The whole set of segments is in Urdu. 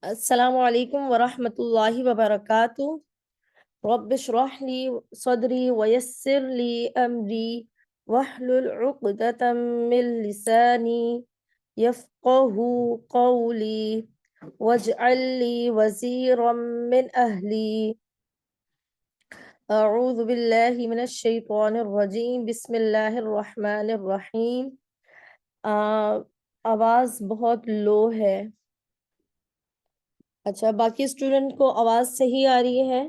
السلام علیکم ورحمۃ اللہ وبرکاتہ۔ رب اشرح لی صدری ویسر لی امری واحلل عقدۃ من لسانی یفقهوا قولی واجعل لی وزیرا من اہلی اعوذ باللہ من الشیطان الرجیم بسم اللہ الرحمن الرحیم۔ آواز بہت لو ہے۔ اچھا، باقی اسٹوڈنٹ کو آواز صحیح آ رہی ہے؟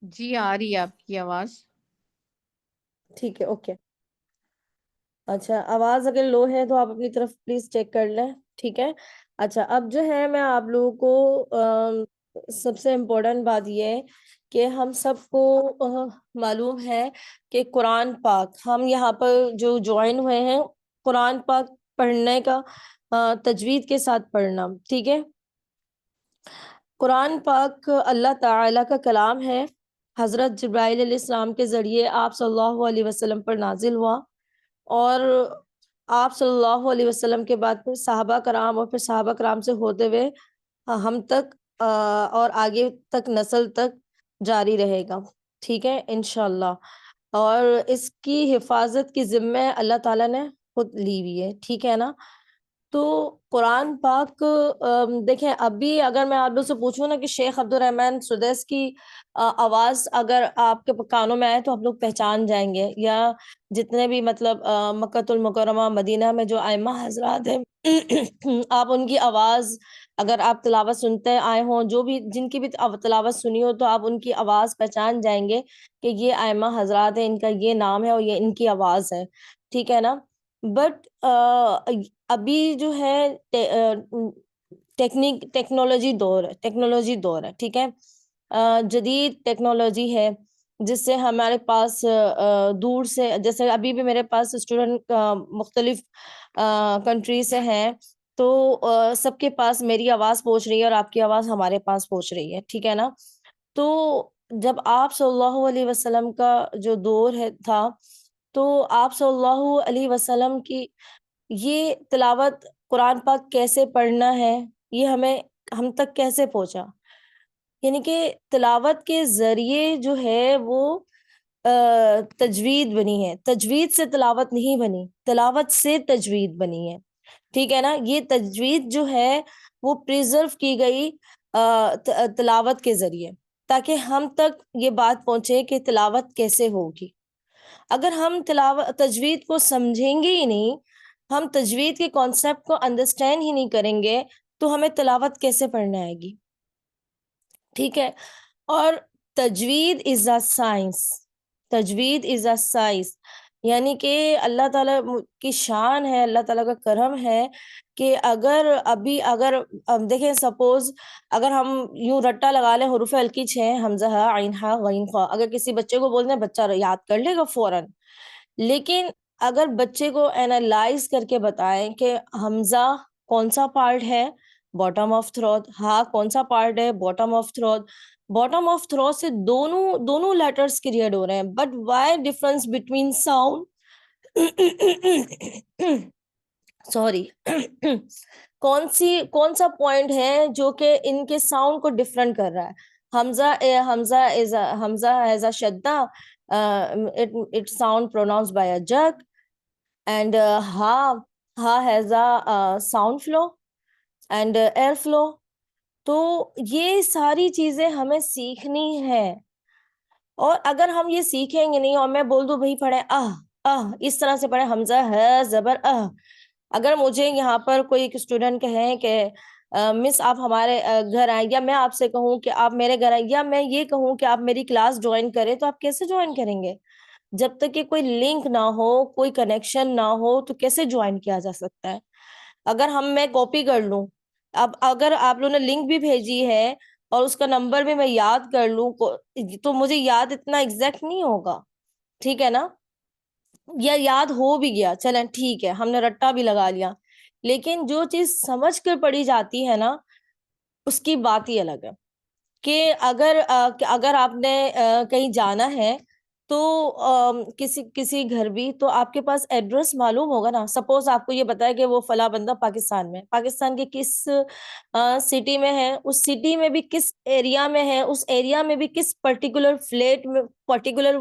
جی آ رہی ہے آپ کی آواز۔ ٹھیک ہے، اوکے۔ اچھا، آواز اگر لو ہے تو آپ اپنی طرف پلیز چیک کر لیں، ٹھیک ہے۔ اچھا، اب جو ہے میں آپ لوگوں کو سب سے امپورٹنٹ بات یہ ہے کہ ہم سب کو معلوم ہے کہ قرآن پاک، ہم یہاں پر جو جوائن ہوئے ہیں قرآن پاک پڑھنے کا تجوید کے ساتھ پڑھنا، ٹھیک ہے۔ قرآن پاک اللہ تعالیٰ کا کلام ہے، حضرت جبرائیل علیہ السلام کے ذریعے آپ صلی اللہ علیہ وسلم پر نازل ہوا، اور آپ صلی اللہ علیہ وسلم کے بعد پھر صحابہ کرام اور پھر صحابہ کرام سے ہوتے ہوئے ہم تک اور آگے تک نسل تک جاری رہے گا، ٹھیک ہے، انشاءاللہ۔ اور اس کی حفاظت کی ذمہ اللہ تعالیٰ نے خود لی ہوئی ہے، ٹھیک ہے نا۔ تو قرآن پاک دیکھیں، ابھی اگر میں آپ لوگ سے پوچھوں نا کہ شیخ عبد الرحمن سدیس کی آواز اگر آپ کے کانوں میں آئے تو آپ لوگ پہچان جائیں گے، یا جتنے بھی مطلب مکۃ المکرمہ مدینہ میں جو ائمہ حضرات ہیں آپ ان کی آواز اگر آپ تلاوت سنتے آئے ہوں، جو بھی جن کی بھی تلاوت سنی ہو، تو آپ ان کی آواز پہچان جائیں گے کہ یہ ائمہ حضرات ہیں، ان کا یہ نام ہے اور یہ ان کی آواز ہے، ٹھیک ہے نا۔ بٹ ابھی جو ہے ٹیکنالوجی دور ہے، ٹھیک ہے۔ جدید ٹیکنالوجی ہے جس سے ہمارے پاس دور سے، جیسے ابھی بھی میرے پاس اسٹوڈنٹ مختلف کنٹری سے ہیں، تو سب کے پاس میری آواز پہنچ رہی ہے اور آپ کی آواز ہمارے پاس پہنچ رہی ہے، ٹھیک ہے نا۔ تو جب آپ صلی اللہ علیہ وسلم کا جو دور تھا، تو آپ صلی اللہ علیہ وسلم کی یہ تلاوت قرآن پاک کیسے پڑھنا ہے، یہ ہم تک کیسے پہنچا، یعنی کہ تلاوت کے ذریعے جو ہے وہ تجوید بنی ہے، تجوید سے تلاوت نہیں بنی، تلاوت سے تجوید بنی ہے، ٹھیک ہے نا۔ یہ تجوید جو ہے وہ پریزرو کی گئی تلاوت کے ذریعے، تاکہ ہم تک یہ بات پہنچے کہ تلاوت کیسے ہوگی۔ اگر ہم تجوید کو سمجھیں گے ہی نہیں، ہم تجوید کے کانسیپٹ کو انڈرسٹینڈ ہی نہیں کریں گے، تو ہمیں تلاوت کیسے پڑھنے آئے گی، ٹھیک ہے۔ اور تجوید از a science, تجوید is a science, یعنی کہ اللہ تعالیٰ کی شان ہے، اللہ تعالیٰ کا کرم ہے کہ اگر دیکھیں سپوز اگر ہم یوں رٹا لگا لیں حروف ہلکی 6 حمزہ ہا عین ہا غین خا، اگر کسی بچے کو بولنے بچہ یاد کر لے گا فوراً، لیکن اگر بچے کو اینالائز کر کے بتائیں کہ حمزہ کون سا پارٹ ہے، باٹم آف تھروٹ، ہا کون سا پارٹ ہے، bottom of throat, bottom of throat سے دونوں لیٹرز کریٹ ہو رہے ہیں، but why difference between sound sorry کون سا پوائنٹ ہے جو کہ ان کے ساؤنڈ کو ڈفرنٹ کر رہا ہے۔ حمزہ ایز اے شدہ، it sound pronounced by a jerk, and ha has a sound flow and air flow. تو یہ ساری چیزیں ہمیں سیکھنی ہے، اور اگر ہم یہ سیکھیں گے نہیں اور میں بول دوں بھائی پڑھیں اس طرح سے پڑھیں، حمزہ ہے زبر اگر مجھے یہاں پر کوئی ایک اسٹوڈنٹ کہیں کہ مس آپ ہمارے گھر آئیں، یا میں آپ سے کہوں کہ آپ میرے گھر آئیں، یا میں یہ کہوں کہ آپ میری کلاس جوائن کریں، تو آپ کیسے جوائن کریں گے؟ جب تک کہ کوئی لنک نہ ہو، کوئی کنیکشن نہ ہو، تو کیسے جوائن کیا جا سکتا ہے؟ اگر میں کاپی کر لوں، اب اگر آپ لوگوں نے لنک بھی بھیجی ہے اور اس کا نمبر بھی میں یاد کر لوں، تو مجھے یاد اتنا ایگزیکٹ نہیں ہوگا، ٹھیک ہے نا۔ یا یاد ہو بھی گیا، چلیں ٹھیک ہے، ہم نے رٹا بھی لگا لیا، لیکن جو چیز سمجھ کر پڑھی جاتی ہے نا، اس کی بات ہی الگ ہے۔ کہ اگر آپ نے کہیں جانا ہے تو کسی گھر بھی، تو آپ کے پاس ایڈریس معلوم ہوگا نا. سپوز آپ کو یہ بتایا کہ وہ فلاں بندہ پاکستان میں، پاکستان کے کس سٹی میں ہے، اس سٹی میں بھی کس ایریا میں ہے، اس ایریا میں بھی کس پرٹیکولر فلیٹ میں، پرٹیکولر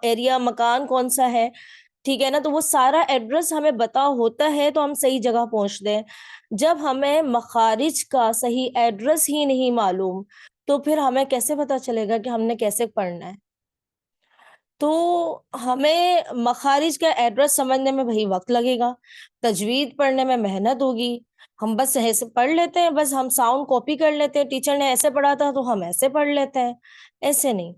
ایریا، مکان کون سا ہے. ٹھیک ہے نا. تو وہ سارا ایڈریس ہمیں بتا ہوتا ہے تو ہم صحیح جگہ پہنچتے ہیں. جب ہمیں مخارج کا صحیح ایڈریس ہی نہیں معلوم تو پھر ہمیں کیسے پتا چلے گا کہ ہم نے کیسے پڑھنا ہے. تو ہمیں مخارج کا ایڈریس سمجھنے میں وہی وقت لگے گا، تجوید پڑھنے میں محنت ہوگی. ہم بس ایسے پڑھ لیتے ہیں، بس ہم ساؤنڈ کاپی کر لیتے ہیں، ٹیچر نے ایسے پڑھا تھا تو ہم ایسے پڑھ لیتے ہیں. ایسے نہیں.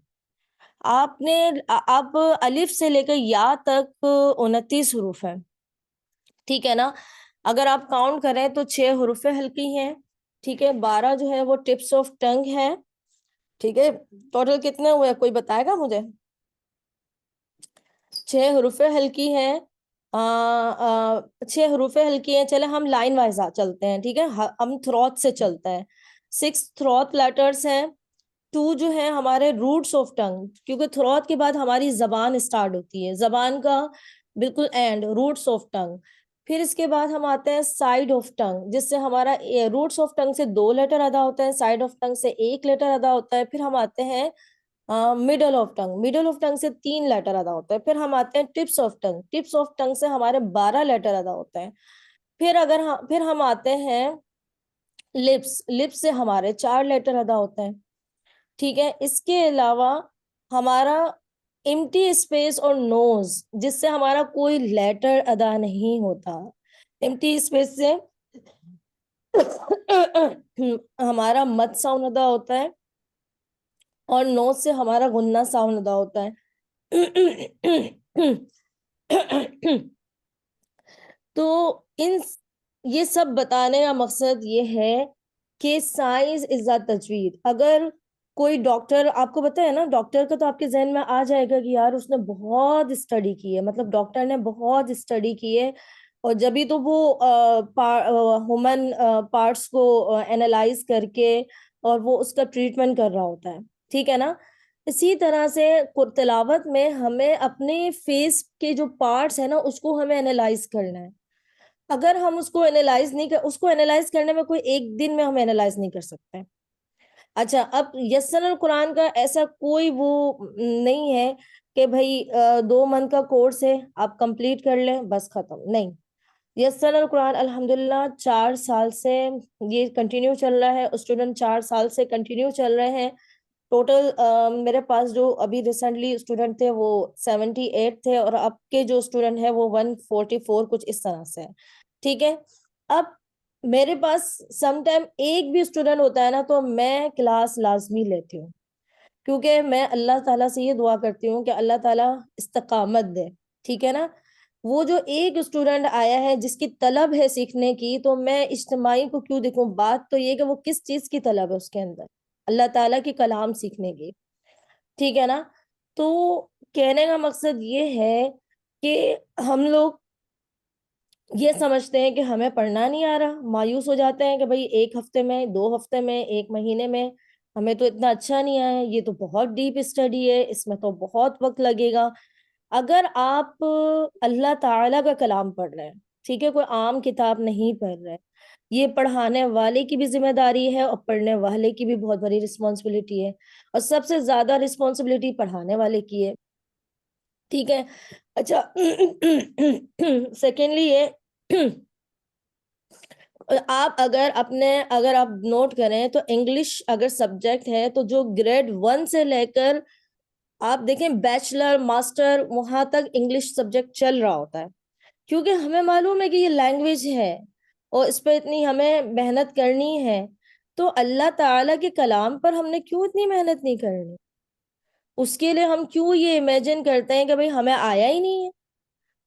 آپ نے اب الف سے لے کر یا تک 29 حروف ہیں. ٹھیک ہے نا. اگر آپ کاؤنٹ کریں تو 6 حروف ہلکی ہیں. ٹھیک ہے. 12 جو ہے وہ ٹپس آف ٹنگ ہے. ٹھیک ہے. ٹوٹل کتنے ہوئے کوئی بتائے گا مجھے؟ 6 حروف ہلکی ہیں. 6 حروف ہلکی ہیں. چلے ہم لائن وائز چلتے ہیں. ٹھیک ہے. ہم تھروٹ سے چلتا ہے. 6 تھروٹ لیٹرز ہیں. 2 جو ہے ہمارے روٹس آف ٹنگ، کیونکہ تھروٹ کے بعد ہماری زبان اسٹارٹ ہوتی ہے، زبان کا بالکل اینڈ، روٹس آف ٹنگ. پھر اس کے بعد ہم آتے ہیں سائڈ آف ٹنگ، جس سے ہمارا روٹس آف ٹنگ سے 2 لیٹر ادا ہوتا ہے، سائڈ آف ٹنگ سے 1 لیٹر ادا ہوتا ہے. پھر ہم آتے ہیں middle of tongue, middle of tongue سے 3 لیٹر ادا ہوتا ہے. پھر ہم آتے ہیں tips of tongue, tips of ٹنگ سے ہمارے 12 لیٹر ادا ہوتے ہیں. پھر ہم آتے ہیں لپس، لپس سے ہمارے 4 لیٹر ادا ہوتے ہیں. ٹھیک ہے. اس کے علاوہ ہمارا امٹی اسپیس اور نوز، جس سے ہمارا کوئی لیٹر ادا نہیں ہوتا. امٹی اسپیس سے ہمارا مد ساؤنڈ ادا ہوتا ہے اور نوز سے ہمارا غنہ ساؤنڈ ادا ہوتا ہے. تو یہ سب بتانے کا مقصد یہ ہے کہ سائنس از اے تجوید. اگر کوئی ڈاکٹر آپ کو بتائے نا، ڈاکٹر کا تو آپ کے ذہن میں آ جائے گا کہ یار اس نے بہت اسٹڈی کی ہے، مطلب ڈاکٹر نے بہت اسٹڈی کی ہے، اور جبھی تو وہ ہیومن پارٹس کو اینالائز کر کے اور وہ اس کا ٹریٹمنٹ کر رہا ہوتا ہے. ٹھیک ہے نا. اسی طرح سے تلاوت میں ہمیں اپنے فیس کے جو پارٹس ہیں نا، اس کو ہمیں اینالائز کرنا ہے. اگر ہم اس کو اینالائز نہیں اس کو اینالائز کرنے میں کوئی ایک دن میں ہم اینالائز نہیں کر سکتے. اچھا، اب یسر القرآن کا ایسا کوئی وہ نہیں ہے کہ بھائی 2 منتھ کا کورس ہے آپ کمپلیٹ کر لیں بس ختم. نہیں. یسر القرآن الحمدللہ 4 سال سے یہ کنٹینیو چل رہا ہے. اسٹوڈنٹ 4 سال سے کنٹینیو چل رہے ہیں. ٹوٹل میرے پاس جو ابھی ریسنٹلی اسٹوڈنٹ تھے وہ 78 تھے، اور اب کے جو اسٹوڈنٹ ہے وہ 144 کچھ اس طرح سے. ٹھیک ہے. اب میرے پاس سم ٹائم ایک بھی اسٹوڈنٹ ہوتا ہے نا تو میں کلاس لازمی لیتی ہوں، کیونکہ میں اللہ تعالیٰ سے یہ دعا کرتی ہوں کہ اللہ تعالیٰ استقامت دے. ٹھیک ہے نا. وہ جو ایک اسٹوڈنٹ آیا ہے جس کی طلب ہے سیکھنے کی، تو میں اجتماعی کو کیوں دیکھوں. بات تو یہ کہ وہ کس چیز کی طلب ہے اس کے اندر، اللہ تعالیٰ کی کلام سیکھنے کی. ٹھیک ہے نا. تو کہنے کا مقصد یہ ہے کہ ہم لوگ یہ سمجھتے ہیں کہ ہمیں پڑھنا نہیں آ رہا، مایوس ہو جاتے ہیں کہ بھئی 1 ہفتے میں، 2 ہفتے میں، 1 مہینے میں ہمیں تو اتنا اچھا نہیں آیا ہے، یہ تو بہت ڈیپ اسٹڈی ہے، اس میں تو بہت وقت لگے گا. اگر آپ اللہ تعالیٰ کا کلام پڑھ رہے ہیں، ٹھیک ہے، کوئی عام کتاب نہیں پڑھ رہے، یہ پڑھانے والے کی بھی ذمہ داری ہے اور پڑھنے والے کی بھی بہت بڑی رسپانسبلٹی ہے، اور سب سے زیادہ رسپانسبلٹی پڑھانے والے کی ہے. ٹھیک ہے. اچھا، سیکنڈلی یہ اگر آپ نوٹ کریں تو انگلش اگر سبجیکٹ ہے تو جو گریڈ 1 سے لے کر آپ دیکھیں بیچلر ماسٹر وہاں تک انگلش سبجیکٹ چل رہا ہوتا ہے، کیونکہ ہمیں معلوم ہے کہ یہ لینگویج ہے اور اس پہ اتنی ہمیں محنت کرنی ہے. تو اللہ تعالیٰ کے کلام پر ہم نے کیوں اتنی محنت نہیں کرنی؟ اس کے لیے ہم کیوں یہ امیجن کرتے ہیں کہ بھئی ہمیں آیا ہی نہیں ہے؟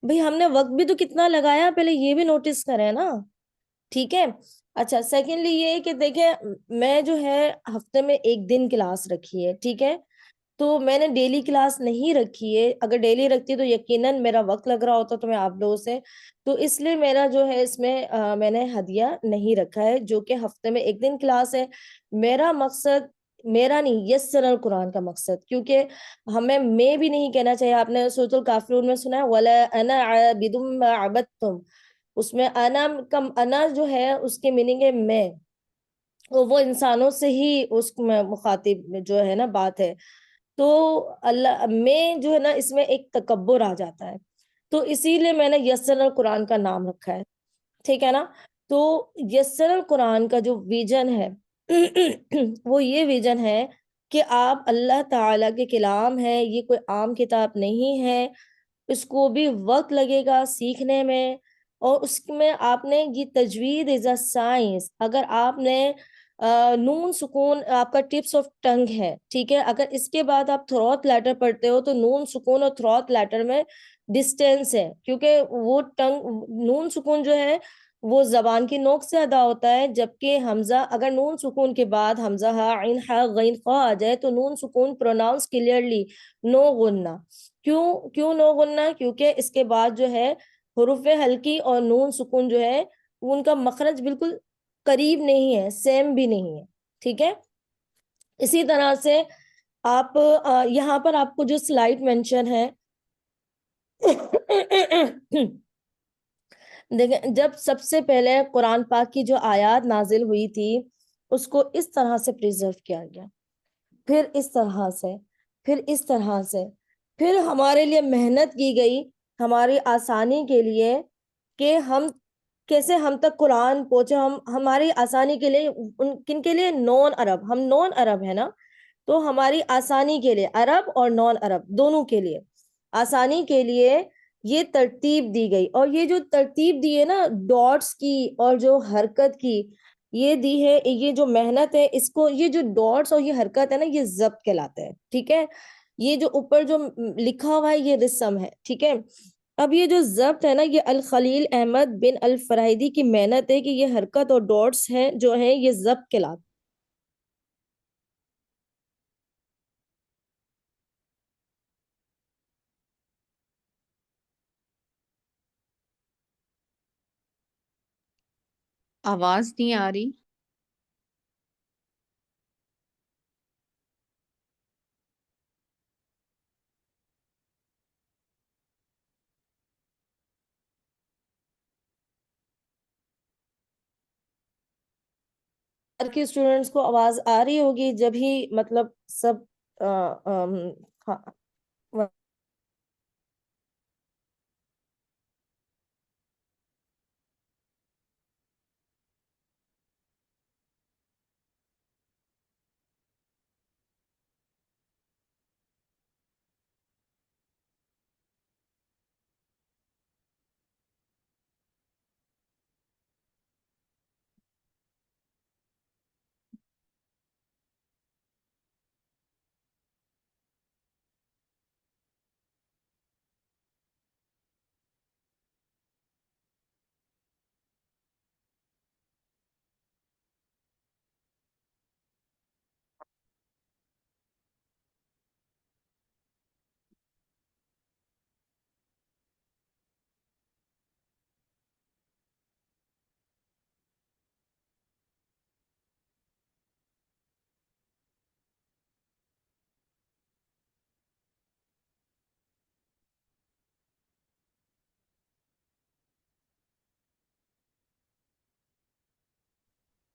بھئی ہم نے وقت بھی تو کتنا لگایا، پہلے یہ بھی نوٹس کریں نا. ٹھیک ہے. اچھا، سیکنڈلی یہ کہ دیکھیں میں جو ہے ہفتے میں 1 دن کلاس رکھی ہے. ٹھیک ہے. تو میں نے ڈیلی کلاس نہیں رکھی ہے. اگر ڈیلی رکھتی تو یقیناً میرا وقت لگ رہا ہوتا تو میں آپ لوگوں سے، تو اس لیے میرا جو ہے اس میں میں نے ہدیہ نہیں رکھا ہے، جو کہ ہفتے میں 1 دن کلاس ہے. میرا مقصد میرا نہیں، یسر القرآن کا مقصد، کیونکہ ہمیں میں بھی نہیں کہنا چاہیے. آپ نے سورۃ الکافرون میں سنا ہے وَلَا أَنَا عَابِدٌ مَا عَبَدتُّمْ، اس میں انا کم، انا جو ہے اس کے میننگ ہے میں، وہ انسانوں سے ہی اس میں مخاطب جو ہے نا بات ہے. تو اللہ میں جو ہے نا اس میں ایک تکبر آ جاتا ہے، تو اسی لیے میں نے یسر القرآن کا نام رکھا ہے. ٹھیک ہے نا. تو یسر القرآن کا جو ویژن ہے وہ یہ ویژن ہے کہ آپ اللہ تعالیٰ کے کلام ہے، یہ کوئی عام کتاب نہیں ہے، اس کو بھی وقت لگے گا سیکھنے میں. اور اس میں آپ نے یہ تجوید از اے سائنس. اگر آپ نے نون سکون آپ کا ٹپس آف ٹنگ ہے، ٹھیک ہے، اگر اس کے بعد آپ تھروت لیٹر پڑھتے ہو تو نون سکون اور تھروت لیٹر میں ڈسٹینس ہے، کیونکہ وہ ٹنگ نون سکون جو ہے وہ زبان کی نوک سے ادا ہوتا ہے، جبکہ حمزہ اگر نون سکون کے بعد حمزہ ہا عین ہا غین خا آ جائے تو نون سکون پروناؤنس کلیئرلی نو غنہ. کیوں نو غنہ؟ کیونکہ اس کے بعد جو ہے حروف ہلکی اور نون سکون جو ہے ان کا مخرج بالکل قریب نہیں ہے، سیم بھی نہیں ہے. ٹھیک ہے. اسی طرح سے آپ یہاں پر آپ کو جو سلائڈ مینشن ہے دیکھیں، جب سب سے پہلے قرآن پاک کی جو آیات نازل ہوئی تھی اس کو اس طرح سے پریزرو کیا گیا، پھر اس طرح سے، پھر اس طرح سے، پھر ہمارے لیے محنت کی گئی ہماری آسانی کے لیے کہ ہم کیسے ہم تک قرآن پہنچے. ہماری آسانی کے لیے کن کے لیے؟ نون عرب. ہم نون عرب ہے نا، تو ہماری آسانی کے لیے عرب اور نون عرب دونوں کے لیے آسانی کے لیے یہ ترتیب دی گئی. اور یہ جو ترتیب دی ہے نا ڈاٹس کی اور جو حرکت کی یہ دی ہے، یہ جو محنت ہے اس کو، یہ جو ڈاٹس اور یہ حرکت ہے نا یہ ضبط کہلاتا ہے. ٹھیک ہے. یہ جو اوپر جو لکھا ہوا ہے یہ رسم ہے. ٹھیک ہے. اب یہ جو ضبط ہے نا یہ الخلیل احمد بن الفراہیدی کی محنت ہے کہ یہ حرکت اور ڈاٹس ہیں جو ہیں یہ ضبط کہلاتے. آواز نہیں آ رہی. کے اسٹوڈینٹس کو آواز آ رہی ہوگی جب ہی مطلب سب ہاں.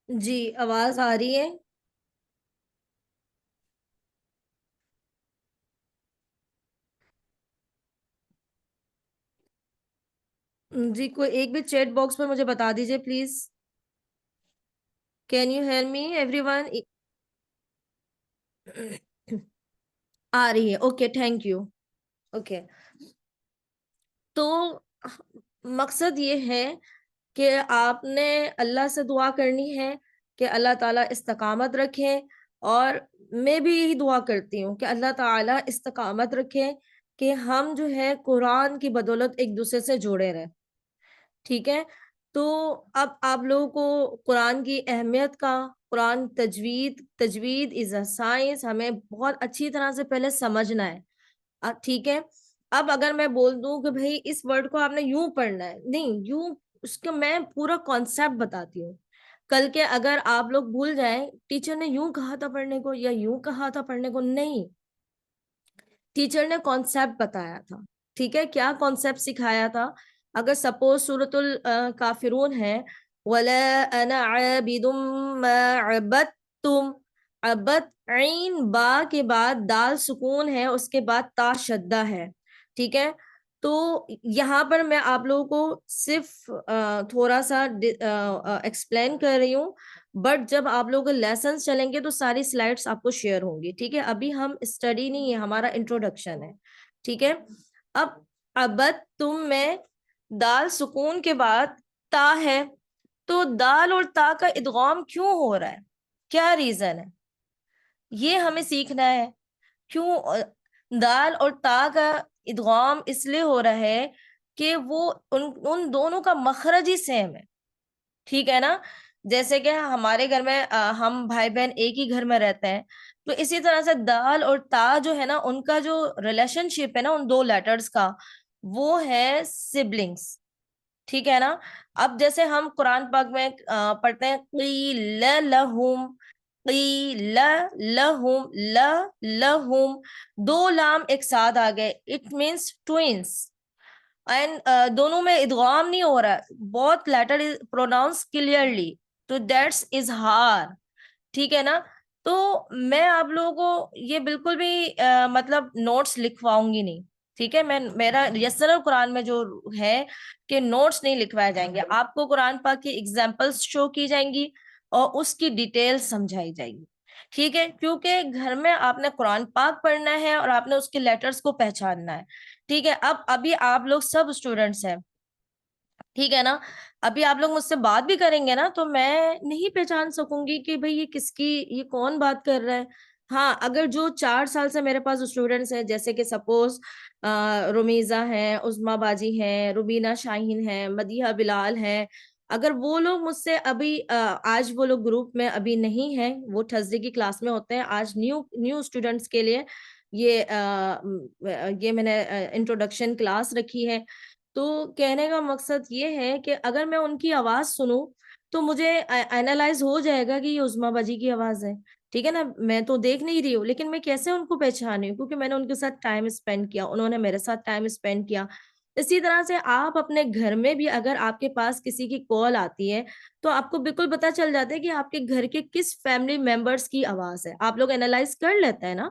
جی آواز آ رہی ہے. جی کوئی ایک بھی چیٹ باکس میں مجھے بتا دیجئے please. Can you hear me everyone? آ رہی ہے. Okay thank you. اوکے. تو مقصد یہ ہے کہ آپ نے اللہ سے دعا کرنی ہے کہ اللہ تعالیٰ استقامت رکھے، اور میں بھی یہی دعا کرتی ہوں کہ اللہ تعالیٰ استقامت رکھے کہ ہم جو ہے قرآن کی بدولت ایک دوسرے سے جوڑے رہیں. ٹھیک ہے. تو اب آپ لوگوں کو قرآن کی اہمیت کا، قرآن تجوید از اے سائنس ہمیں بہت اچھی طرح سے پہلے سمجھنا ہے. ٹھیک ہے. اب اگر میں بول دوں کہ بھائی اس ورڈ کو آپ نے یوں پڑھنا ہے، نہیں، یوں اس کا میں پورا کانسیپٹ بتاتی ہوں. کل کے اگر آپ لوگ بھول جائیں ٹیچر نے یوں کہا تھا پڑھنے کو یا یوں کہا تھا پڑھنے کو، نہیں، ٹیچر نے کانسیپٹ بتایا تھا. ٹھیک ہے، کیا کانسیپٹ سکھایا تھا؟ اگر سپوز سورۃ الکافرون ہے، وَلَا أَنَا عَابِدٌ مَا عَبَدتُّمْ، عبد عین با کے بعد دال سکون ہے، اس کے بعد تا شدہ ہے. ٹھیک ہے، تو یہاں پر میں آپ لوگوں کو صرف تھوڑا سا ایکسپلین کر رہی ہوں، بٹ جب آپ لوگ لیسنس چلیں گے تو ساری سلائڈس آپ کو شیئر ہوں گی. ٹھیک ہے، ابھی ہم اسٹڈی نہیں ہے، ہمارا انٹروڈکشن ہے. ٹھیک ہے، اب ابد تم میں دال سکون کے بعد تا ہے، تو دال اور تا کا ادغام کیوں ہو رہا ہے؟ کیا ریزن ہے؟ یہ ہمیں سیکھنا ہے. کیوں دال اور تا کا ادغام اس لیے ہو رہا ہے کہ وہ ان دونوں کا مخرج ہی سیم ہے. ٹھیک ہے نا، جیسے کہ ہمارے گھر میں ہم بھائی بہن ایک ہی گھر میں رہتے ہیں، تو اسی طرح سے دال اور تا جو ہے نا، ان کا جو ریلیشن شپ ہے نا ان دو لیٹرز کا، وہ ہے سبلنگس. ٹھیک ہے نا. اب جیسے ہم قرآن پاک میں پڑھتے ہیں قیل لہم، قیل لہم، لہم، دو لام ایک ساتھ آ گئے، اٹ مینس ٹوئنس. اینڈ دونوں میں ادغام نہیں ہو رہا، بہت لیٹر پروناؤنس کلیئرلی، تو دیٹس اظہار. ٹھیک ہے نا. تو میں آپ لوگوں کو یہ بالکل بھی مطلب نوٹس لکھواؤں گی نہیں. ٹھیک ہے، میرا یسر القرآن میں جو ہے کہ نوٹس نہیں لکھوائے جائیں گے، آپ کو قرآن پاک کی ایگزامپلس شو کی جائیں گی اور اس کی ڈیٹیل سمجھائی جائے گی. ٹھیک ہے، کیونکہ گھر میں آپ نے قرآن پاک پڑھنا ہے اور آپ نے اس کے لیٹرز کو پہچاننا ہے. ٹھیک ہے، ابھی آپ لوگ سب اسٹوڈنٹس ہیں. ٹھیک ہے نا، ابھی آپ لوگ مجھ سے بات بھی کریں گے نا تو میں نہیں پہچان سکوں گی کہ بھئی یہ کس کی، یہ کون بات کر رہا ہے. ہاں، اگر جو 4 سال سے میرے پاس اسٹوڈنٹس ہیں، جیسے کہ سپوز رمیزہ ہیں، عظما باجی ہیں، روبینہ شاہین ہیں، مدیحہ بلال ہیں، اگر وہ لوگ مجھ سے ابھی آج وہ لوگ گروپ میں ابھی نہیں ہیں، وہ تھرسڈے کی کلاس میں ہوتے ہیں. آج نیو اسٹوڈنٹس کے لیے یہ میں نے انٹروڈکشن کلاس رکھی ہے. تو کہنے کا مقصد یہ ہے کہ اگر میں ان کی آواز سنوں تو مجھے اینالائز ہو جائے گا کہ یہ عظما باجی کی آواز ہے. ٹھیک ہے نا، میں تو دیکھ نہیں رہی ہوں، لیکن میں کیسے ان کو پہچانی ہوں؟ کیونکہ میں نے ان کے ساتھ ٹائم اسپینڈ کیا، انہوں نے میرے ساتھ ٹائم اسپینڈ کیا. اسی طرح سے آپ اپنے گھر میں بھی اگر آپ کے پاس کسی کی کال آتی ہے تو آپ کو بالکل پتا چل جاتا ہے کہ آپ کے گھر کے کس فیملی ممبرس کی آواز ہے. آپ لوگ اینالائز کر لیتے ہیں نا.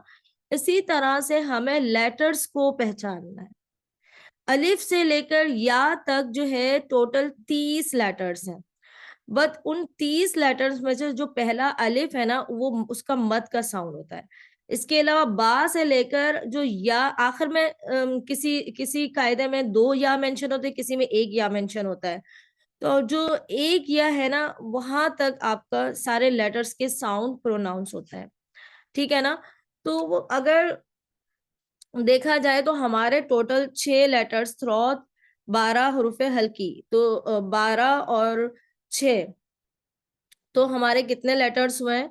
اسی طرح سے ہمیں لیٹرز کو پہچاننا ہے. الف سے لے کر یا تک جو ہے ٹوٹل 30 لیٹرز ہیں، بٹ ان 30 لیٹرز میں سے جو پہلا الف ہے نا، وہ اس کا مد کا ساؤنڈ ہوتا ہے. اس کے علاوہ با سے لے کر جو یا آخر میں کسی قاعدے میں 2 یا مینشن ہوتے ہیں، کسی میں 1 یا مینشن ہوتا ہے. تو جو 1 یا ہے نا، وہاں تک آپ کا سارے لیٹرز کے ساؤنڈ پروناؤنس ہوتا ہے. ٹھیک ہے نا. تو وہ اگر دیکھا جائے تو ہمارے ٹوٹل 6 لیٹرز تھروت 12 حروف ہلکی، تو 12 اور 6 تو ہمارے کتنے لیٹرز ہوئے؟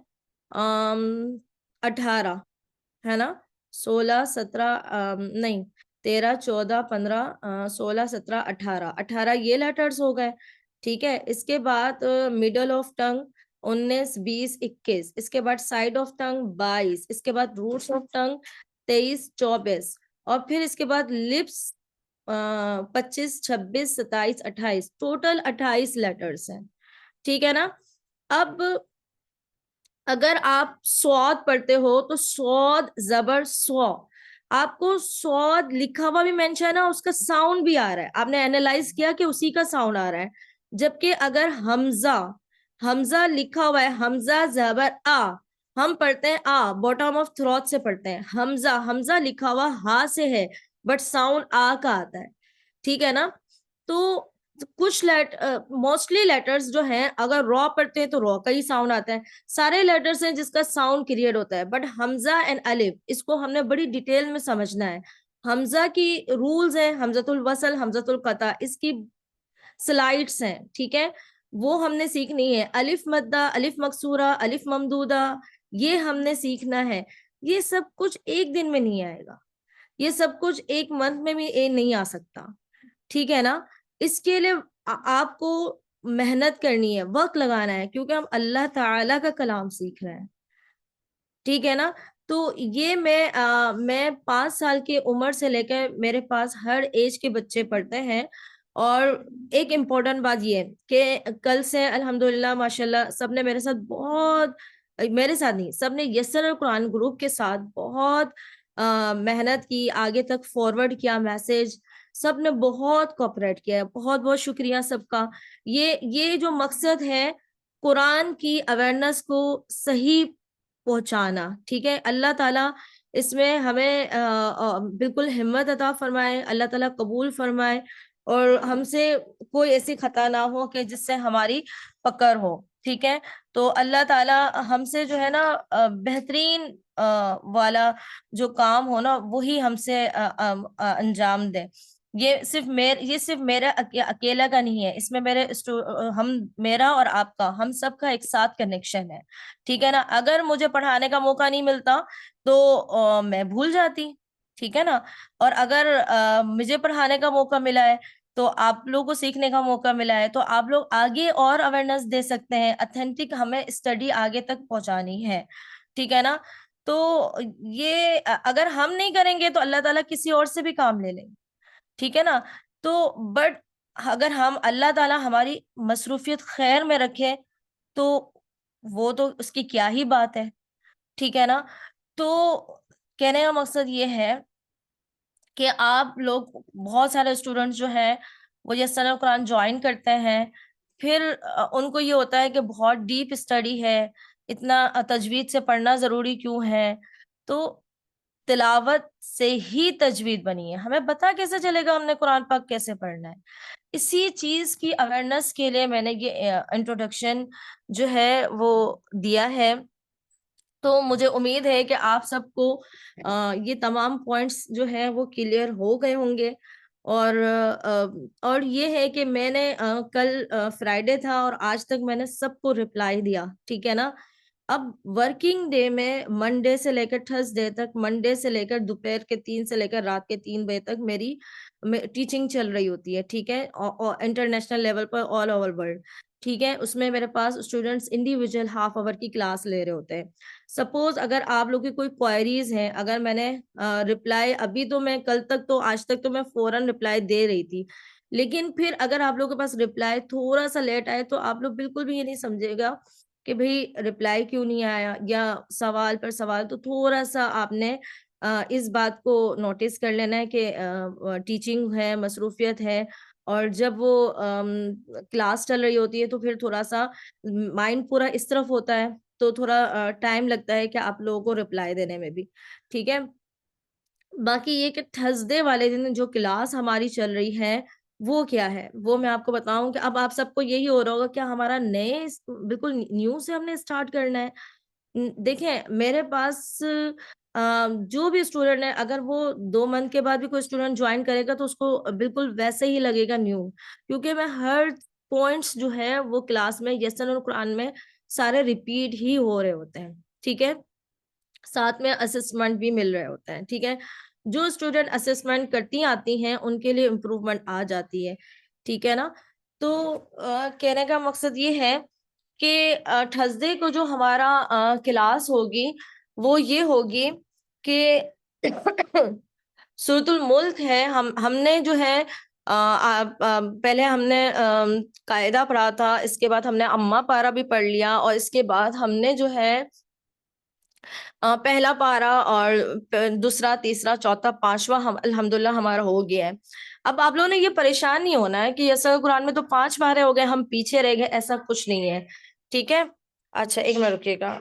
18 ہے نا. 16 17 نہیں، 13 14 15 16 17 18 یہ لیٹرز ہو گئے. ٹھیک ہے، اس کے بعد مڈل آف ٹنگ 19 20 21، اس کے بعد سائڈ آف ٹنگ 22، اس کے بعد روٹس آف ٹنگ 23 24، اور پھر اس کے بعد لپس 25 26 27 28، ٹوٹل 28 لیٹرز ہیں. ٹھیک ہے نا. اب اگر آپ سواد پڑھتے ہو تو سواد زبر سو، آپ کو سواد لکھا ہوا بھی مینشن ہے، اس کا ساؤنڈ بھی آ رہا ہے، آپ نے اینالائز کیا کہ اسی کا ساؤنڈ آ رہا ہے. جبکہ اگر حمزہ لکھا ہوا ہے، حمزہ زبر آ، ہم پڑھتے ہیں آ، باٹم آف تھروٹ سے پڑھتے ہیں. حمزہ لکھا ہوا ہا سے ہے، بٹ ساؤنڈ آ کا آتا ہے. ٹھیک ہے نا. تو کچھ موسٹلی لیٹرز جو ہیں اگر را پڑھتے ہیں تو را کا ہی ساؤنڈ آتا ہے. سارے لیٹرز ہیں جس کا ساؤنڈ کریٹ ہوتا ہے، بٹ حمزہ اینڈ الف اس کو ہم نے بڑی ڈیٹیل میں سمجھنا ہے. حمزہ کی رولز ہیں، حمزۃ الوصل، حمزۃ القطع، اس کی سلائڈس ہیں. ٹھیک ہے، وہ ہم نے سیکھنی ہے. الف مدہ، الف مکسورہ، الف ممدودہ، یہ ہم نے سیکھنا ہے. یہ سب کچھ ایک دن میں نہیں آئے گا، یہ سب کچھ ایک منتھ میں بھی نہیں آ سکتا. ٹھیک ہے نا. اس کے لیے آپ کو محنت کرنی ہے، وقت لگانا ہے، کیونکہ ہم اللہ تعالیٰ کا کلام سیکھ رہے ہیں، ٹھیک ہے نا. تو یہ میں 5 سال کی عمر سے لے کے میرے پاس ہر ایج کے بچے پڑھتے ہیں. اور ایک امپورٹنٹ بات یہ ہے کہ کل سے الحمدللہ ماشاء اللہ سب نے میرے ساتھ بہت، میرے ساتھ نہیں، سب نے یسر القرآن گروپ کے ساتھ بہت محنت کی، آگے تک فارورڈ کیا میسج، سب نے بہت کوپریٹ کیا. بہت بہت شکریہ سب کا. یہ جو مقصد ہے قرآن کی اویئرنیس کو صحیح پہنچانا، ٹھیک ہے. اللہ تعالیٰ اس میں ہمیں بالکل ہمت عطا فرمائے، اللہ تعالیٰ قبول فرمائے، اور ہم سے کوئی ایسی خطا نہ ہو کہ جس سے ہماری پکڑ ہو، ٹھیک ہے. تو اللہ تعالیٰ ہم سے جو ہے نا بہترین والا جو کام ہو نا وہی ہم سے انجام دے. یہ صرف میرا اکیلا کا نہیں ہے، اس میں میرا اور آپ کا، ہم سب کا ایک ساتھ کنیکشن ہے، ٹھیک ہے نا. اگر مجھے پڑھانے کا موقع نہیں ملتا تو میں بھول جاتی، ٹھیک ہے نا. اور اگر مجھے پڑھانے کا موقع ملا ہے تو آپ لوگوں کو سیکھنے کا موقع ملا ہے، تو آپ لوگ آگے اور اویئرنیس دے سکتے ہیں. اتھینٹک ہمیں اسٹڈی آگے تک پہنچانی ہے، ٹھیک ہے نا. تو یہ اگر ہم نہیں کریں گے تو اللہ تعالیٰ کسی اور سے بھی کام لے لیں گے، ٹھیک ہے نا. تو بٹ اگر ہم اللہ تعالیٰ ہماری مصروفیت خیر میں رکھے تو وہ تو اس کی کیا ہی بات ہے، ٹھیک ہے نا. تو کہنے کا مقصد یہ ہے کہ آپ لوگ، بہت سارے اسٹوڈنٹس جو ہیں وہ یہ سنہ قرآن جوائن کرتے ہیں، پھر ان کو یہ ہوتا ہے کہ بہت ڈیپ اسٹڈی ہے، اتنا تجوید سے پڑھنا ضروری کیوں ہے. تو تلاوت سے ہی تجوید بنی ہے. ہمیں پتہ کیسے چلے گا ہم نے قرآن پاک کیسے پڑھنا ہے؟ اسی چیز کی اویئرنیس کے لیے میں نے یہ انٹروڈکشن جو ہے وہ دیا ہے. تو مجھے امید ہے کہ آپ سب کو یہ تمام پوائنٹس جو ہیں وہ کلیئر ہو گئے ہوں گے. اور یہ ہے کہ میں نے کل فرائیڈے تھا اور آج تک میں نے سب کو رپلائی دیا، ٹھیک ہے نا. اب ورکنگ ڈے میں منڈے سے لے کر تھرسڈے تک، منڈے سے لے کر دوپہر کے 3 سے لے کر رات کے 3 بجے تک میری ٹیچنگ چل رہی ہوتی ہے، ٹھیک ہے، انٹرنیشنل لیول پر، آل اوور ورلڈ، ٹھیک ہے. اس میں میرے پاس اسٹوڈنٹس انڈیویجول ہاف آور کی کلاس لے رہے ہوتے ہیں. سپوز اگر آپ لوگ کی کوئی کوائریز ہیں، اگر میں نے رپلائی ابھی تو میں کل تک تو آج تک تو میں فوراً رپلائی دے رہی تھی، لیکن پھر اگر آپ لوگوں کے پاس رپلائی تھوڑا سا لیٹ آئے تو آپ لوگ بالکل بھی یہ نہیں سمجھے گا کہ بھئی رپلائی کیوں نہیں آیا، یا سوال پر سوال. تو تھوڑا سا آپ نے اس بات کو نوٹس کر لینا ہے کہ ٹیچنگ ہے، مصروفیت ہے، اور جب وہ کلاس چل رہی ہوتی ہے تو پھر تھوڑا سا مائنڈ پورا اس طرف ہوتا ہے، تو تھوڑا ٹائم لگتا ہے کہ آپ لوگوں کو رپلائی دینے میں بھی، ٹھیک ہے. باقی یہ کہ تھرسڈے والے دن جو کلاس ہماری چل رہی ہے وہ کیا ہے، وہ میں آپ کو بتاؤں کہ اب آپ سب کو یہی ہو رہا ہوگا کیا ہمارا بالکل نیو سے ہم نے اسٹارٹ کرنا ہے. دیکھیں میرے پاس جو بھی اسٹوڈنٹ ہے، اگر وہ 2 منتھ کے بعد بھی کوئی اسٹوڈنٹ جوائن کرے گا تو اس کو بالکل ویسے ہی لگے گا نیو، کیونکہ میں ہر پوائنٹس جو ہے وہ کلاس میں یسن القرآن میں سارے ریپیٹ ہی ہو رہے ہوتے ہیں، ٹھیک ہے. ساتھ میں اسسمنٹ بھی مل رہے ہوتے ہیں، ٹھیک ہے. جو اسٹوڈنٹ اسسمنٹ کرتی آتی ہیں ان کے لیے امپروومنٹ آ جاتی ہے، ٹھیک ہے نا. تو کہنے کا مقصد یہ ہے کہ تھرسڈے کو جو ہمارا کلاس ہوگی وہ یہ ہوگی کہ سورۃ الملک ہے. ہم نے جو ہے پہلے ہم نے قاعدہ پڑھا تھا، اس کے بعد ہم نے امہ پارہ بھی پڑھ لیا، اور اس کے بعد ہم نے جو ہے پہلا پارہ اور دوسرا، تیسرا، چوتھا، پانچواں الحمدللہ ہمارا ہو گیا ہے. اب آپ لوگوں نے یہ پریشان نہیں ہونا ہے کہ یسر قرآن میں تو 5 پارے ہو گئے، ہم پیچھے رہ گئے، ایسا کچھ نہیں ہے، ٹھیک ہے. اچھا ایک منٹ رکیے گا.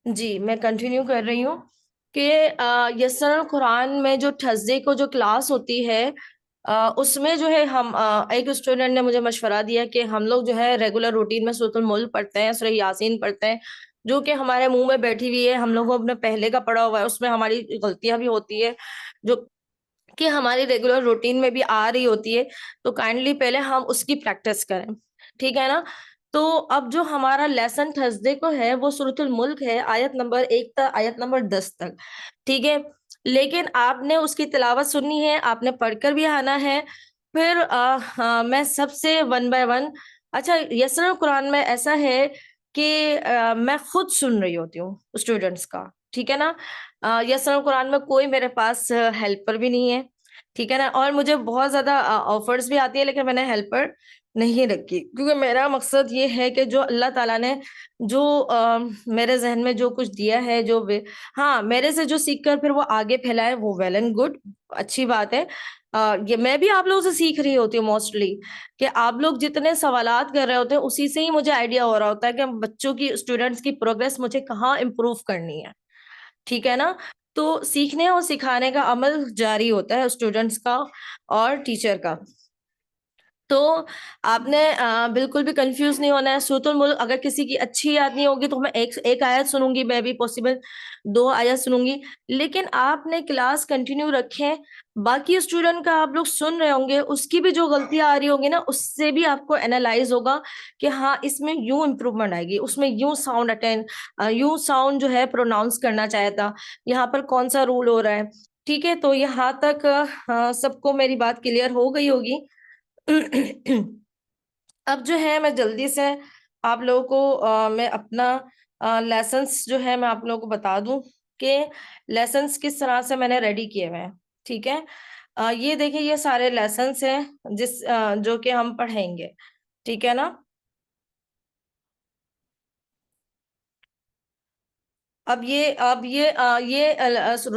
جی میں کنٹینیو کر رہی ہوں کہ یسر قرآن میں جو تھرسڈے کو جو کلاس ہوتی ہے اس میں جو ہے ہم ایک اسٹوڈنٹ نے مجھے مشورہ دیا کہ ہم لوگ جو ہے ریگولر روٹین میں سورۃ الملک پڑھتے ہیں، سورہ یاسین پڑھتے ہیں، جو کہ ہمارے منہ میں بیٹھی ہوئی ہے، ہم لوگوں اپنے پہلے کا پڑھا ہوا ہے، اس میں ہماری غلطیاں بھی ہوتی ہے جو کہ ہماری ریگولر روٹین میں بھی آ رہی ہوتی ہے، تو کائنڈلی پہلے ہم اس کی پریکٹس کریں، ٹھیک ہے نا. تو اب جو ہمارا لیسن تھرسڈے کو ہے وہ سورۃ الملک ہے، آیت نمبر 1 تک آیت نمبر 10 تک، ٹھیک ہے. لیکن آپ نے اس کی تلاوت سننی ہے، آپ نے پڑھ کر بھی آنا ہے. پھر میں سب سے ون بائی ون. اچھا، یسر قرآن میں ایسا ہے کہ میں خود سن رہی ہوتی ہوں اسٹوڈنٹس کا، ٹھیک ہے نا. یسر قرآن میں کوئی میرے پاس ہیلپر بھی نہیں ہے، ٹھیک ہے نا. اور مجھے بہت زیادہ آفرز بھی آتی ہے، لیکن میں نے ہیلپر نہیں رکھی، کیونکہ میرا مقصد یہ ہے کہ جو اللہ تعالیٰ نے جو میرے ذہن میں جو کچھ دیا ہے، جو ہاں میرے سے جو سیکھ کر پھر وہ آگے پھیلائے، وہ ویل اینڈ گڈ، اچھی بات ہے. یہ میں بھی آپ لوگوں سے سیکھ رہی ہوتی ہوں موسٹلی، کہ آپ لوگ جتنے سوالات کر رہے ہوتے ہیں اسی سے ہی مجھے آئیڈیا ہو رہا ہوتا ہے کہ بچوں کی، اسٹوڈنٹس کی پروگرس مجھے کہاں امپروو کرنی ہے، ٹھیک ہے نا. تو سیکھنے اور سکھانے کا عمل جاری ہوتا ہے اسٹوڈنٹس کا اور ٹیچر کا. تو آپ نے بالکل بھی کنفیوز نہیں ہونا ہے. سورۃ الملک اگر کسی کی اچھی یاد نہیں ہوگی تو میں ایک آیت سنوں گی، میں بھی پاسبل 2 آیت سنوں گی، لیکن آپ نے کلاس کنٹینیو رکھیں. باقی اسٹوڈنٹ کا آپ لوگ سن رہے ہوں گے، اس کی بھی جو غلطیاں آ رہی ہوں گی نا، اس سے بھی آپ کو اینالائز ہوگا کہ ہاں اس میں یوں امپروومنٹ آئے گی، اس میں یوں ساؤنڈ یوں ساؤنڈ جو ہے پروناؤنس کرنا چاہتا تھا، یہاں پر کون سا رول ہو رہا ہے، ٹھیک ہے. تو یہاں تک سب کو میری بات کلیئر ہو گئی ہوگی. اب جو ہے میں جلدی سے آپ لوگوں کو میں اپنا لیسنس جو ہے میں آپ لوگوں کو بتا دوں کہ لیسنس کس طرح سے میں نے ریڈی کیے ہوئے ہیں، ٹھیک ہے. یہ دیکھیں، یہ سارے لیسنس ہیں جو کہ ہم پڑھیں گے، ٹھیک ہے نا. اب یہ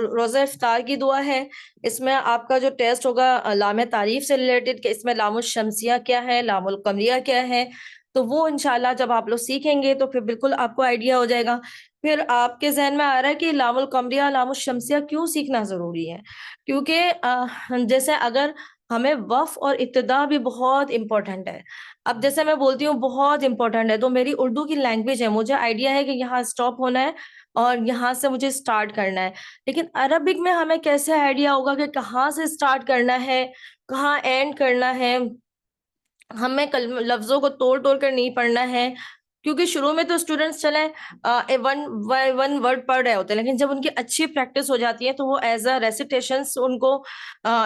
روزہ افطار کی دعا ہے. اس میں آپ کا جو ٹیسٹ ہوگا لام تعریف سے ریلیٹڈ، کہ اس میں لام الشمسیہ کیا ہے، لام القمریہ کیا ہے، تو وہ انشاءاللہ جب آپ لوگ سیکھیں گے تو پھر بالکل آپ کو آئیڈیا ہو جائے گا. پھر آپ کے ذہن میں آ رہا ہے کہ لام القمریہ، لام الشمسیہ کیوں سیکھنا ضروری ہے؟ کیونکہ جیسے اگر ہمیں وقف اور ابتدا بھی بہت امپورٹنٹ ہے. اب جیسے میں بولتی ہوں بہت امپورٹنٹ ہے، تو میری اردو کی لینگویج ہے، مجھے آئیڈیا ہے کہ یہاں اسٹاپ ہونا ہے اور یہاں سے مجھے سٹارٹ کرنا ہے. لیکن عربک میں ہمیں کیسے آئیڈیا ہوگا کہ کہاں سے سٹارٹ کرنا ہے، کہاں اینڈ کرنا ہے؟ ہمیں لفظوں کو توڑ توڑ کر نہیں پڑھنا ہے، کیونکہ شروع میں تو اسٹوڈنٹس چلیں ون بائی ون ورڈ پڑھ رہے ہوتے ہیں، لیکن جب ان کی اچھی پریکٹس ہو جاتی ہے تو وہ ایز اے ریسیٹیشنس ان کو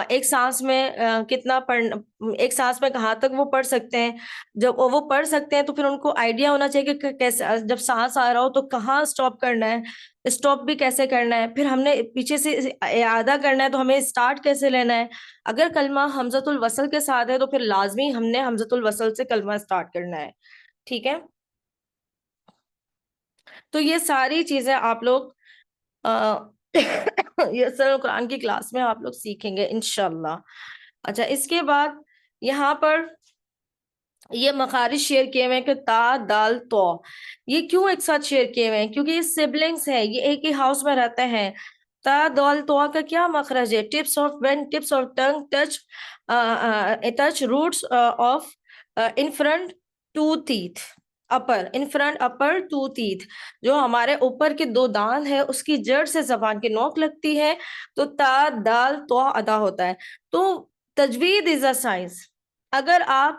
ایک سانس میں کتنا پڑھنا، ایک سانس میں کہاں تک وہ پڑھ سکتے ہیں. جب وہ پڑھ سکتے ہیں تو پھر ان کو آئیڈیا ہونا چاہیے کہ کیسے جب سانس آ رہا ہو تو کہاں اسٹاپ کرنا ہے، اسٹاپ بھی کیسے کرنا ہے، پھر ہم نے پیچھے سے اعادہ کرنا ہے تو ہمیں اسٹارٹ کیسے لینا ہے. اگر کلمہ حمزۃ الوصل کے ساتھ ہے تو پھر لازمی ہم نے حمزۃ الوصل سے کلمہ اسٹارٹ کرنا ہے، ٹھیک ہے. تو یہ ساری چیزیں آپ لوگ یسر قرآن کی کلاس میں آپ لوگ سیکھیں گے انشاءاللہ. اچھا، اس کے بعد یہاں پر یہ مخارج شیئر کیے ہوئے ہیں کہ تا دال تو، یہ کیوں ایک ساتھ شیئر کیے ہوئے ہیں؟ کیونکہ یہ سبلنگس ہیں، یہ ایک ہی ہاؤس میں رہتے ہیں. تا دال تو کا کیا مخرج ہے؟ Tips of when tips of tongue touch roots of in front two teeth upper, in front upper two teeth, جو ہمارے اوپر کے 2 دانت ہے اس کی جڑ سے زبان کی نوک لگتی ہے، تو تا دال تو ادا ہوتا ہے. تو تجوید از اے سائنس. اگر آپ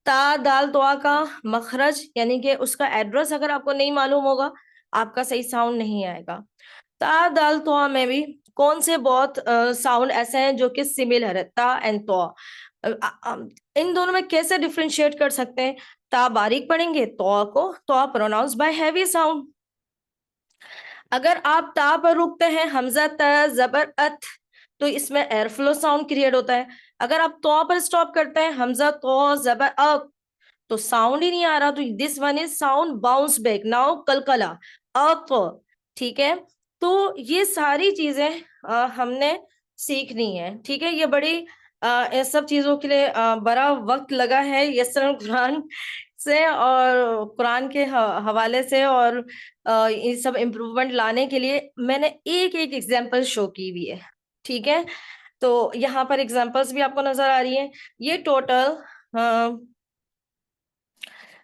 تا دال تو کا مخرج یعنی کہ اس کا ایڈریس اگر آپ کو نہیں معلوم ہوگا، آپ کا صحیح ساؤنڈ نہیں آئے گا. تا دال تو میں بھی کون سے بہت ساؤنڈ ایسے ہیں جو کہ سملر ہے، تا اینڈ تو. ان دونوں میں کیسے ڈفرینشیٹ کر سکتے ہیں؟ تا باریک پڑھیں گے تو پروناؤنس بائی ہیوی ساؤنڈ. اگر آپ تا پر رکتے ہیں، حمزہ تا زبر ات، تو اس میں ایئر فلو ساؤنڈ کریٹ ہوتا ہے. اگر آپ تو پر سٹاپ کرتے ہیں، حمزہ تو زبر ات، تو ساؤنڈ ہی نہیں آ رہا، تو this one is sound bounce back now کلکلا اپ، ٹھیک ہے. تو یہ ساری چیزیں ہم نے سیکھنی ہے، ٹھیک ہے. یہ بڑی سب چیزوں کے لیے بڑا وقت لگا ہے یسر قرآن سے اور قرآن کے حوالے سے، اور یہ سب امپروومنٹ لانے کے لیے میں نے ایک ایک ایگزامپل شو کی ہوئی ہے، ٹھیک ہے. تو یہاں پر ایگزامپلس بھی آپ کو نظر آ رہی ہیں. یہ ٹوٹل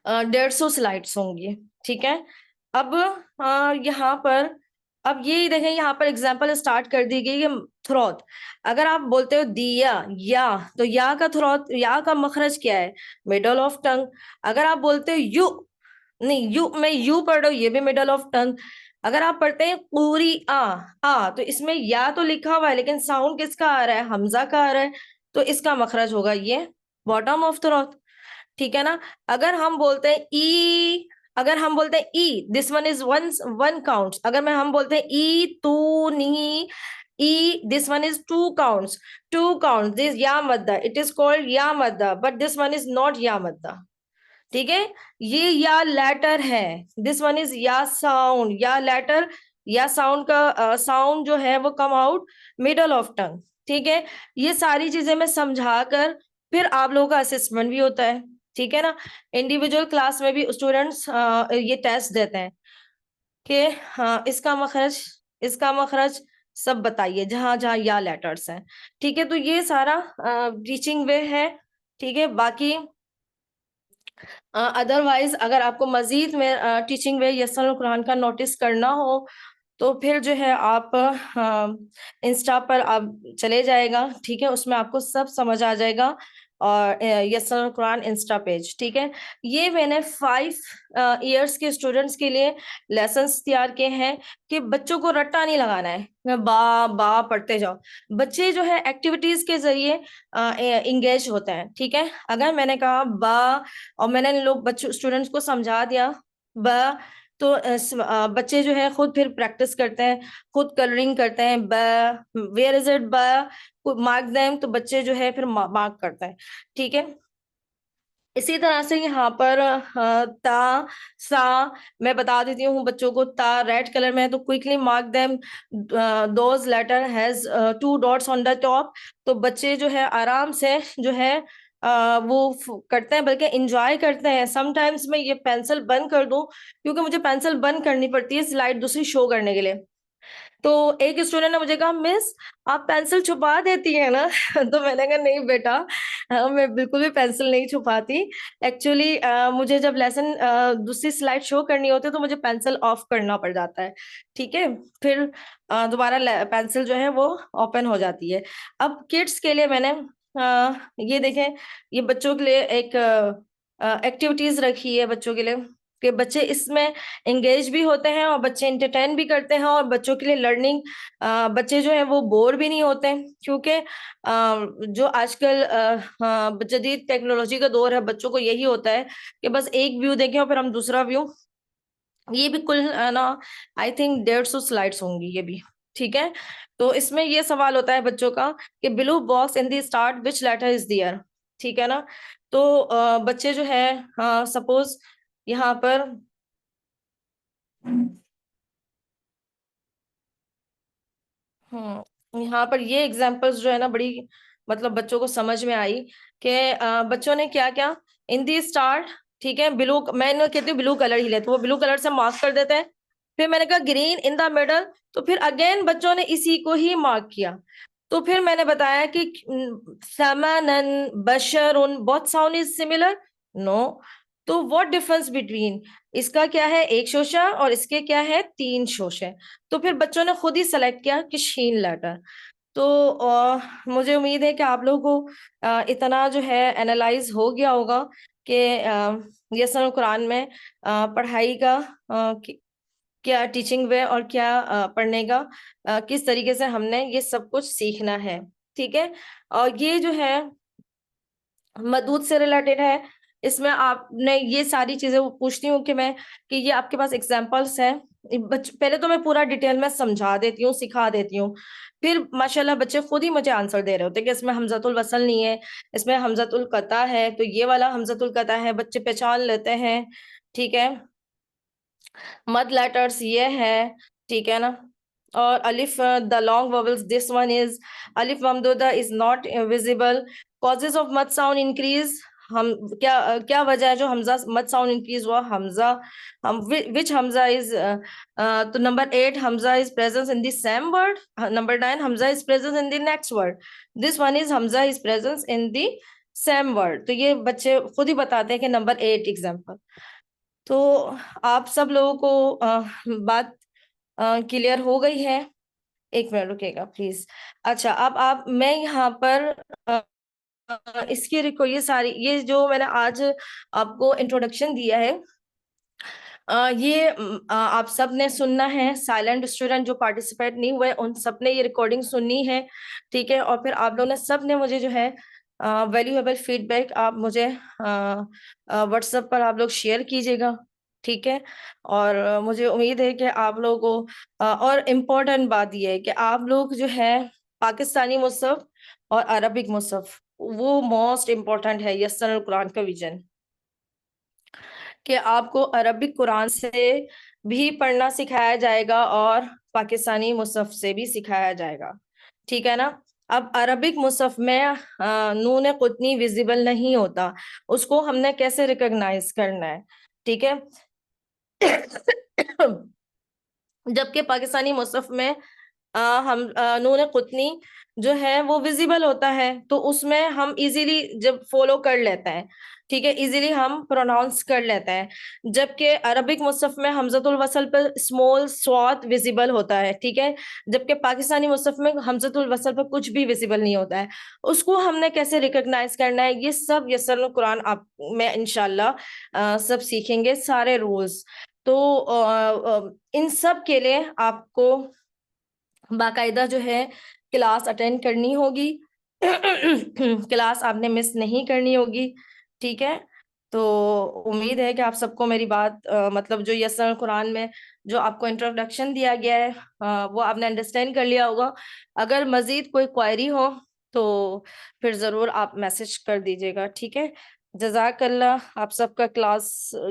150 سلائڈس ہوں گی، ٹھیک ہے. اب یہاں پر اب یہ دیکھیں یہاں پر ایگزامپل اسٹارٹ کر دی گئی ہے تھروت. اگر آپ بولتے ہو دیا یا, تو یا کا تھروت, یا کا مخرج کیا ہے؟ Middle of tongue. اگر آپ بولتے ہو یو, نہیں یو, میں یو پڑھ رہا ہوں, یہ بھی مڈل آف ٹنگ. اگر آپ پڑھتے ہیں پوری تو اس میں یا تو لکھا ہوا ہے لیکن ساؤنڈ کس کا آ رہا ہے؟ حمزہ کا آ رہا ہے, تو اس کا مخرج ہوگا یہ باٹم آف تھروت. ٹھیک ہے نا. اگر ہم بولتے ہیں ای, اگر ہم بولتے ہیں ای, this one is one count. اگر ہم بولتے ہیں ای تو نی ای, this one is two counts, two count. This یا مدہ, اٹ از کالڈ یا مدہ, but this one is not یا مدہ. ٹھیک ہے, یہ یا لیٹر ہے, دس ون از یا ساؤنڈ. یا لیٹر, یا ساؤنڈ کا ساؤنڈ جو ہے وہ come out middle of tongue. ٹھیک ہے, یہ ساری چیزیں میں سمجھا کر پھر آپ لوگوں کا اسسمنٹ بھی ہوتا ہے. ٹھیک ہے نا. انڈیویجول کلاس میں بھی اسٹوڈینٹس یہ ٹیسٹ دیتے ہیں کہ اس کا مخرج, اس کا مخرج سب بتائیے جہاں جہاں یا لیٹرز ہیں. ٹھیک ہے, تو یہ سارا ٹیچنگ وے ہے. ٹھیک ہے, باقی ادروائز اگر آپ کو مزید میں ٹیچنگ وے یسر القرآن کا نوٹس کرنا ہو تو پھر جو ہے آپ انسٹا پر آپ چلے جائے گا. ٹھیک ہے, اس میں آپ کو سب سمجھ آ جائے گا. اور یسر القرآن انسٹا پیج. ٹھیک ہے, یہ میں نے 5 ایئرس کے اسٹوڈنٹس کے لیے لیسنس تیار کیے ہیں کہ بچوں کو رٹا نہیں لگانا ہے, با با پڑھتے جاؤ. بچے جو ہے ایکٹیویٹیز کے ذریعے انگیج ہوتے ہیں. ٹھیک ہے, اگر میں نے کہا با اور میں نے لوگ بچوں اسٹوڈنٹس کو سمجھا دیا با, تو بچے جو ہے خود پھر پریکٹس کرتے ہیں, خود کلرنگ کرتے ہیں. ویئر از اٹ با, مارک دیم, تو بچے جو ہے پھر مارک کرتے ہیں. ٹھیک ہے, اسی طرح سے یہاں پر تا سا میں بتا دیتی ہوں بچوں کو. تا ریڈ کلر میں ہے تو quickly mark them, those letter has 2 dots on the top. تو بچے جو ہے آرام سے جو ہے وہ کرتے ہیں, بلکہ انجوائے کرتے ہیں. سم ٹائمز میں یہ پینسل بند کر دوں کیونکہ مجھے پینسل بند کرنی پڑتی ہے سلائڈ دوسری شو کرنے کے لیے. تو ایک اسٹوڈنٹ نے مجھے کہا مس آپ پینسل چھپا دیتی ہیں نا. تو میں نے کہا نہیں بیٹا, میں بالکل بھی پینسل نہیں چھپاتی. ایکچولی مجھے جب لیسن دوسری سلائڈ شو کرنی ہوتی ہے تو مجھے پینسل آف کرنا پڑ جاتا ہے. ٹھیک ہے, پھر دوبارہ پینسل جو ہے وہ اوپن ہو جاتی ہے. اب کڈس کے لیے میں نے یہ دیکھیں, یہ بچوں کے لیے ایک ایکٹیویٹیز رکھی ہے بچوں کے لیے کہ بچے اس میں انگیج بھی ہوتے ہیں اور بچے انٹرٹین بھی کرتے ہیں. اور بچوں کے لیے لرننگ, بچے جو ہیں وہ بور بھی نہیں ہوتے کیونکہ جو آج کل جدید ٹیکنالوجی کا دور ہے, بچوں کو یہی ہوتا ہے کہ بس ایک ویو دیکھیں اور پھر ہم دوسرا ویو. یہ بھی کل نا آئی تھنک 150 سلائڈس ہوں گی یہ بھی. ٹھیک ہے, تو اس میں یہ سوال ہوتا ہے بچوں کا کہ blue box in the start which letter is there. ٹھیک ہے نا. تو بچے جو ہے سپوز یہاں پر یہاں پر یہ ایگزامپلس جو ہے نا بڑی مطلب بچوں کو سمجھ میں آئی کہ بچوں نے کیا کیا ان دی اسٹارٹ. ٹھیک ہے, بلو, میں کہتی ہوں بلو کلر ہی لے, تو وہ بلو کلر سے مارک کر دیتے ہیں. پھر میں نے کہا گرین ان دا مڈل, تو پھر اگین بچوں نے اسی کو ہی مارک کیا. تو پھر میں نے بتایا کہ سمنن بشرن بہت ساؤنڈ از سملر, نو. تو واٹ ڈفرنس بٹوین, اس کا کیا ہے 1 شوشہ اور اس کے کیا ہے 3 شوشے. تو پھر بچوں نے خود ہی سلیکٹ کیا کہ شین لیٹر. تو مجھے امید ہے کہ آپ لوگوں کو اتنا جو ہے اینالائز ہو گیا ہوگا کہ یسر القرآن میں پڑھائی کا کیا ٹیچنگ وے اور کیا پڑھنے کا کس طریقے سے ہم نے یہ سب کچھ سیکھنا ہے. ٹھیک ہے, اور یہ جو ہے مدود سے ریلیٹڈ ہے. اس میں آپ نے یہ ساری چیزیں پوچھتی ہوں کہ میں کہ یہ آپ کے پاس ایگزامپلس ہیں. پہلے تو میں پورا ڈیٹیل میں سمجھا دیتی ہوں, سکھا دیتی ہوں, پھر ماشاءاللہ بچے خود ہی مجھے آنسر دے رہے ہوتے کہ اس میں حمزۃ الوصل نہیں ہے, اس میں حمزۃ القطع ہے, تو یہ والا حمزۃ القطع ہے, بچے پہچان لیتے ہیں. ٹھیک ہے, مد لیٹرز یہ ہے. ٹھیک ہے نا. اور الف the long vowels, this one is alif mamduda is not visible. causes of mud sound increase, ہم کیا وجہ ہے جو حمزہ مد ساؤنڈ انکریز ہوا؟ حمزہ which حمزہ is تو number 8 Hamza is present in the same word, number 9 Hamza is present in the next word, this one is Hamza is present in the same word. تو یہ بچے خود ہی بتاتے ہیں کہ نمبر 8 ایگزامپل. تو آپ سب لوگوں کو بات کلیئر ہو گئی ہے؟ ایک منٹ رکے گا پلیز. اچھا اب میں یہاں پر اس کی یہ ساری یہ جو میں نے آج آپ کو انٹروڈکشن دیا ہے یہ آپ سب نے سننا ہے. سائلنٹ اسٹوڈنٹ جو پارٹیسپیٹ نہیں ہوئے ان سب نے یہ ریکارڈنگ سننی ہے. ٹھیک ہے. اور پھر آپ لوگوں نے سب نے مجھے جو ہے ویلیویبل فیڈ بیک آپ مجھے واٹس ایپ پر آپ لوگ شیئر کیجیے گا. ٹھیک ہے. اور مجھے امید ہے کہ آپ لوگوں کو اور امپورٹنٹ بات یہ ہے کہ آپ لوگ جو ہے پاکستانی مصحف اور عربک مصحف وہ موسٹ امپورٹنٹ ہے یسر القرآن کا ویژن کہ آپ کو عربک قرآن سے بھی پڑھنا سکھایا جائے گا اور پاکستانی مصحف سے بھی سکھایا جائے گا. ٹھیک ہے نا. اب عربک مصحف میں نون قطنی ویزیبل نہیں ہوتا, اس کو ہم نے کیسے ریکگنائز کرنا ہے. ٹھیک ہے. جبکہ پاکستانی مصحف میں ہم نون قطنی جو ہے وہ ویزیبل ہوتا ہے تو اس میں ہم ایزیلی جب فالو کر لیتے ہیں. ٹھیک ہے. ایزیلی ہم پروناؤنس کر لیتے ہیں. جبکہ عربک مصحف میں حمزۃ الوصل پر اسمال صوت ویزیبل ہوتا ہے. ٹھیک ہے. جبکہ پاکستانی مصحف میں حمزۃ الوصل پر کچھ بھی ویزیبل نہیں ہوتا ہے. اس کو ہم نے کیسے ریکگنائز کرنا ہے یہ سب یسر القرآن آپ میں انشاءاللہ سب سیکھیں گے سارے رولز. تو ان سب کے لیے آپ کو باقاعدہ جو ہے کلاس اٹینڈ کرنی ہوگی. کلاس آپ نے مس نہیں کرنی ہوگی. ٹھیک ہے. تو امید ہے کہ آپ سب کو میری بات مطلب جو یسر قرآن میں جو آپ کو انٹروڈکشن دیا گیا ہے وہ آپ نے انڈرسٹینڈ کر لیا ہوگا. اگر مزید کوئی کوائری ہو تو پھر ضرور آپ میسج کر دیجیے گا. ٹھیک ہے. جزاک اللہ آپ سب کا کلاس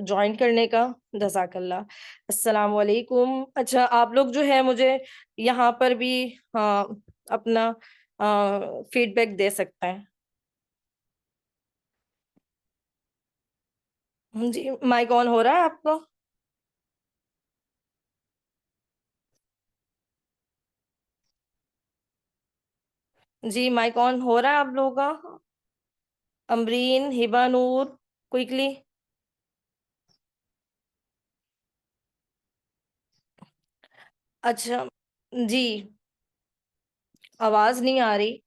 جوائن کرنے کا. جزاک اللہ. السلام علیکم. اچھا آپ لوگ جو ہے مجھے یہاں پر بھی اپنا فیڈ بیک دے سکتے ہیں. جی مائک آن ہو رہا ہے آپ کو؟ جی مائک آن ہو رہا ہے آپ لوگوں کا؟ امرین, ہبا, نور, کوئکلی. اچھا جی آواز نہیں آ رہی.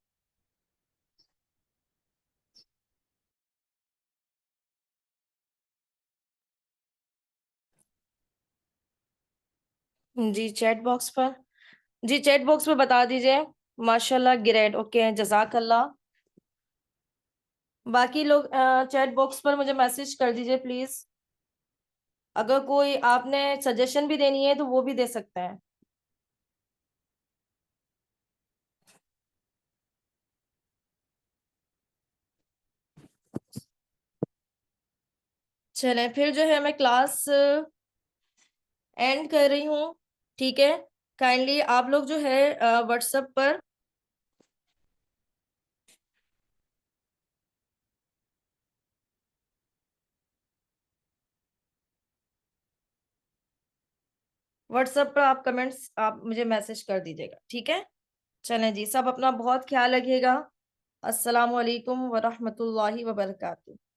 جی چیٹ باکس پر, جی چیٹ باکس پہ بتا دیجئے. ماشاء اللہ گریٹ. اوکے جزاک اللہ. باقی لوگ چیٹ باکس پر مجھے میسج کر دیجئے پلیز. اگر کوئی آپ نے سجیشن بھی دینی ہے تو وہ بھی دے سکتے ہیں. چلیں پھر جو ہے میں کلاس اینڈ کر رہی ہوں. ٹھیک ہے. کائنڈلی آپ لوگ جو ہے واٹس ایپ پر آپ کمنٹس آپ مجھے میسج کر دیجیے گا. ٹھیک ہے. چلیں جی سب اپنا بہت خیال رکھیے گا. السلام علیکم ورحمۃ اللہ وبرکاتہ.